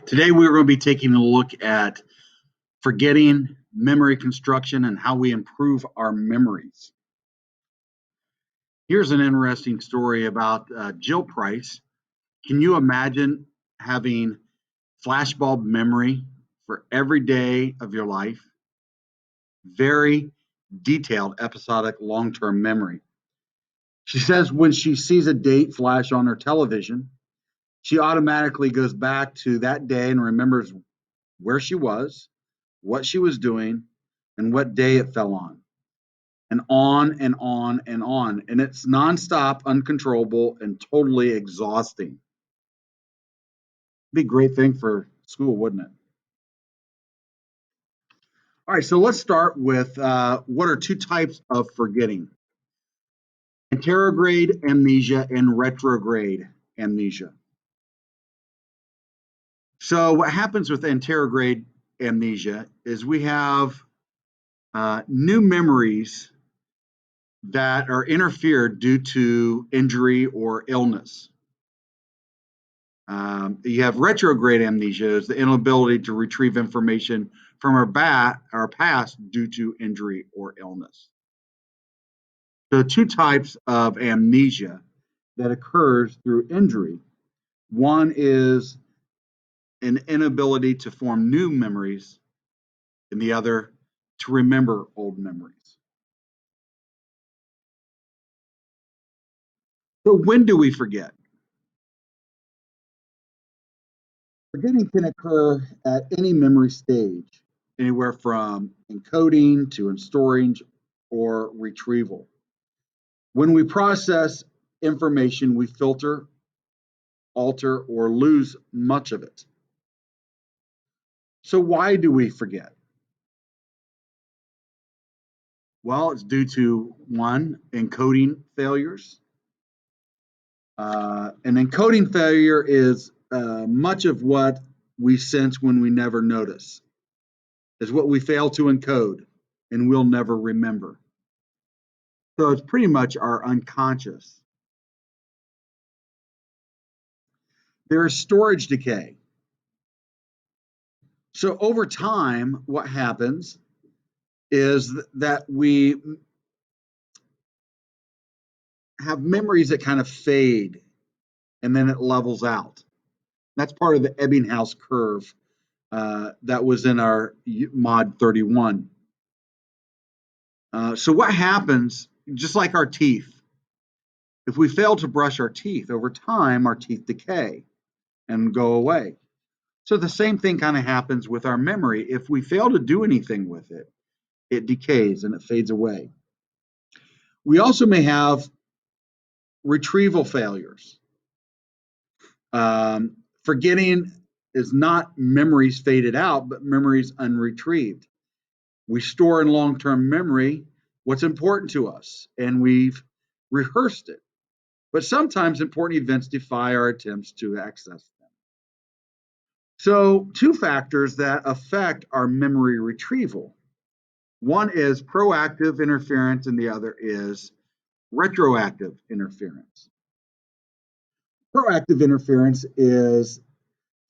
Today, we're going to be taking a look at forgetting, memory construction, and how we improve our memories. Here's an interesting story about Jill Price. Can you imagine having flashbulb memory for every day of your life? Very detailed, episodic, long term memory. She says when she sees a date flash on her television, she automatically goes back to that day and remembers where she was, what she was doing, and what day it fell on, and on and on and on. And it's nonstop, uncontrollable, and totally exhausting. Be a great thing for school, wouldn't it? All right, so let's start with what are two types of forgetting: anterograde amnesia and retrograde amnesia. So, what happens with anterograde amnesia is we have new memories that are interfered due to injury or illness. You have retrograde amnesia, is the inability to retrieve information from our past due to injury or illness. So, two types of amnesia that occurs through injury. One is an inability to form new memories, and the other to remember old memories. So, when do we forget? Forgetting can occur at any memory stage, anywhere from encoding to storage or retrieval. When we process information, we filter, alter, or lose much of it. So, why do we forget? Well, it's due to one, encoding failures. An encoding failure is much of what we sense when we never notice, is what we fail to encode and we'll never remember. So it's pretty much our unconscious. There is storage decay. So over time, what happens is that we have memories that kind of fade and then it levels out. That's part of the Ebbinghaus curve that was in our mod 31. So what happens, just like our teeth, if we fail to brush our teeth over time, our teeth decay and go away. So the same thing kind of happens with our memory. If we fail to do anything with it, it decays and it fades away. We also may have retrieval failures. Forgetting is not memories faded out, but memories unretrieved. We store in long-term memory what's important to us, and we've rehearsed it. But sometimes important events defy our attempts to access them. So, two factors that affect our memory retrieval. One is proactive interference, and the other is retroactive interference. Proactive interference is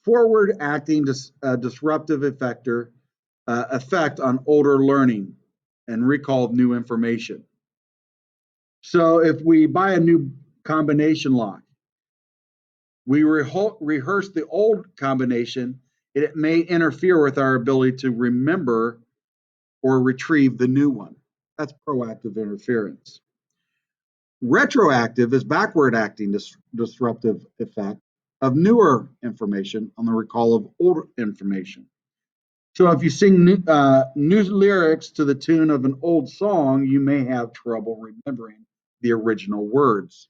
forward acting disruptive effect on older learning and recall of new information. So if we buy a new combination lock, we rehearse the old combination, it may interfere with our ability to remember or retrieve the new one. That's proactive interference. Retroactive is backward acting disruptive effect of newer information on the recall of old information. So if you sing new lyrics to the tune of an old song, you may have trouble remembering the original words.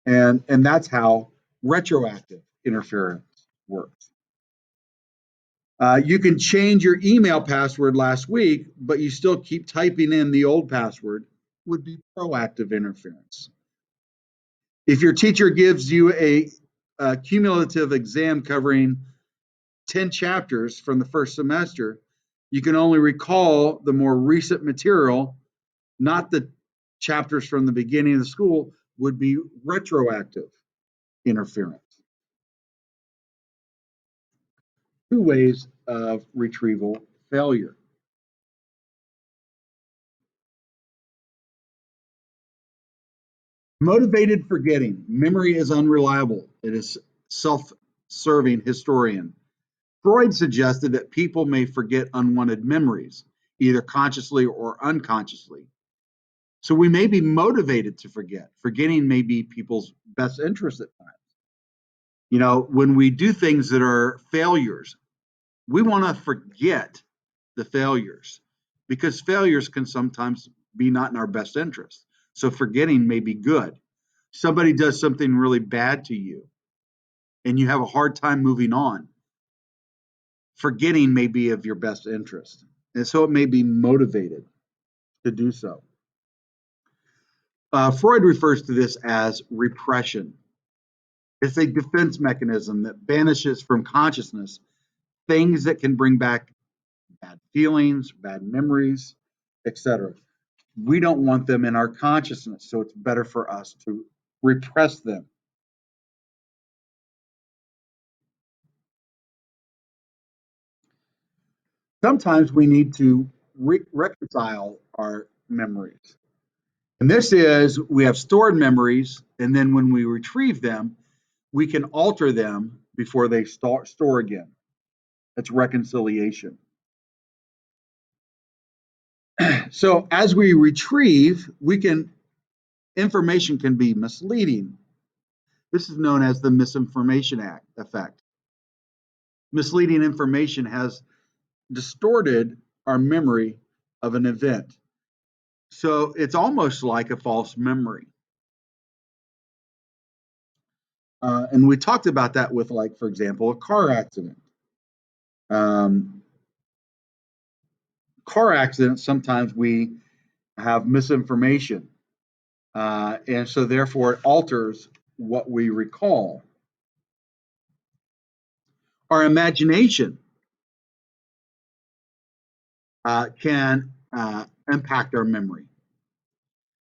And that's how retroactive interference works. You can change your email password last week, but you still keep typing in the old password, would be proactive interference. If your teacher gives you a cumulative exam covering 10 chapters from the first semester, you can only recall the more recent material, not the chapters from the beginning of the school, would be retroactive interference. Two ways of retrieval failure. Motivated forgetting. Memory is unreliable. It is self-serving historian. Freud suggested that people may forget unwanted memories, either consciously or unconsciously. So we may be motivated to forget. Forgetting may be people's best interest at times. You know, when we do things that are failures, we want to forget the failures because failures can sometimes be not in our best interest. So forgetting may be good. Somebody does something really bad to you and you have a hard time moving on. Forgetting may be of your best interest. And so it may be motivated to do so. Freud refers to this as repression. It's a defense mechanism that banishes from consciousness things that can bring back bad feelings, bad memories, etc. We don't want them in our consciousness, so it's better for us to repress them. Sometimes we need to reconcile our memories. And this is we have stored memories, and then when we retrieve them, we can alter them before they store again. That's reconciliation. So as we retrieve, we can information can be misleading. This is known as the misinformation effect. Misleading information has distorted our memory of an event. So it's almost like a false memory. And we talked about that with, like, for example, a car accident. Um, car accidents, sometimes we have misinformation. And so therefore it alters what we recall. Our imagination can impact our memory.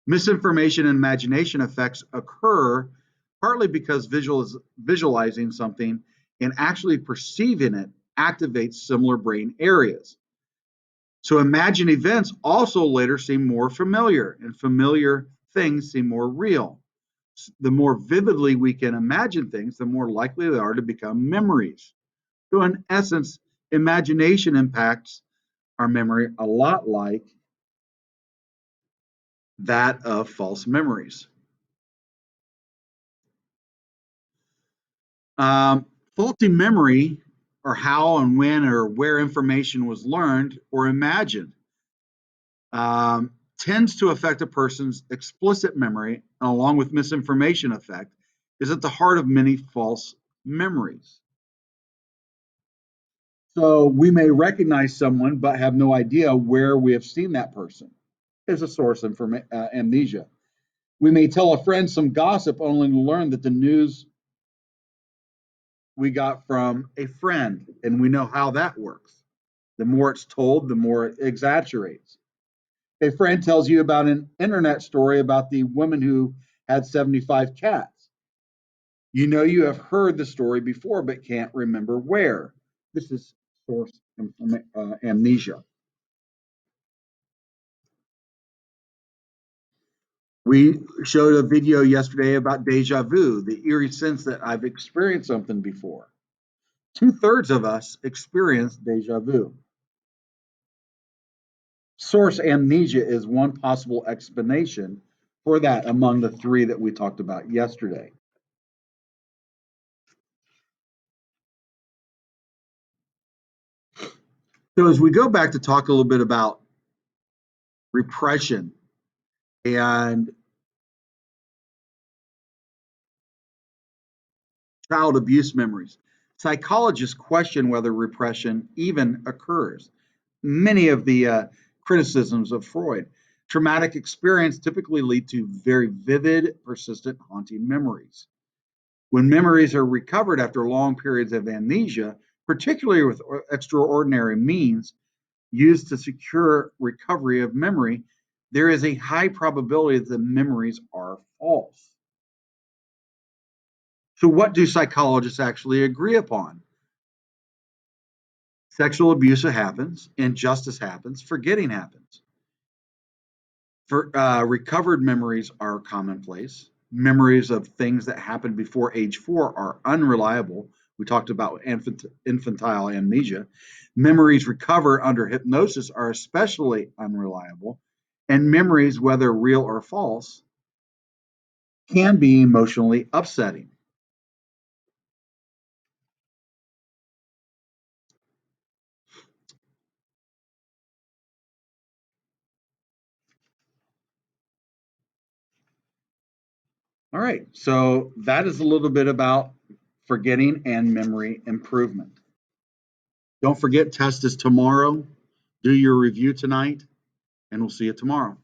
Misinformation and imagination effects occur partly because visualizing something and actually perceiving it activates similar brain areas. So imagined events also later seem more familiar, and familiar things seem more real. The more vividly we can imagine things, the more likely they are to become memories. So, in essence, imagination impacts our memory a lot like that of false memories. Um, Faulty memory, or how and when or where information was learned or imagined, tends to affect a person's explicit memory, along with misinformation effect, is at the heart of many false memories. So we may recognize someone but have no idea where we have seen that person. Is a source of amnesia. We may tell a friend some gossip only to learn that the news we got from a friend, and we know how that works. The more it's told, the more it exaggerates. A friend tells you about an internet story about the woman who had 75 cats. You know you have heard the story before, but can't remember where. This is source amnesia. We showed a video yesterday about deja vu, the eerie sense that I've experienced something before. Two-thirds of us experience deja vu. Source amnesia is one possible explanation for that among the three that we talked about yesterday. So as we go back to talk a little bit about repression and child abuse memories, psychologists question whether repression even occurs. Many of the criticisms of Freud, traumatic experience typically lead to very vivid, persistent, haunting memories. When memories are recovered after long periods of amnesia, particularly with extraordinary means used to secure recovery of memory, there is a high probability that the memories are false. So, what do psychologists actually agree upon? Sexual abuse happens, injustice happens, forgetting happens. Recovered memories are commonplace. Memories of things that happened before age 4 are unreliable. We talked about infantile amnesia. Memories recovered under hypnosis are especially unreliable. And memories, whether real or false, can be emotionally upsetting. All right, so that is a little bit about forgetting and memory improvement. Don't forget, test is tomorrow. Do your review tonight, and we'll see you tomorrow.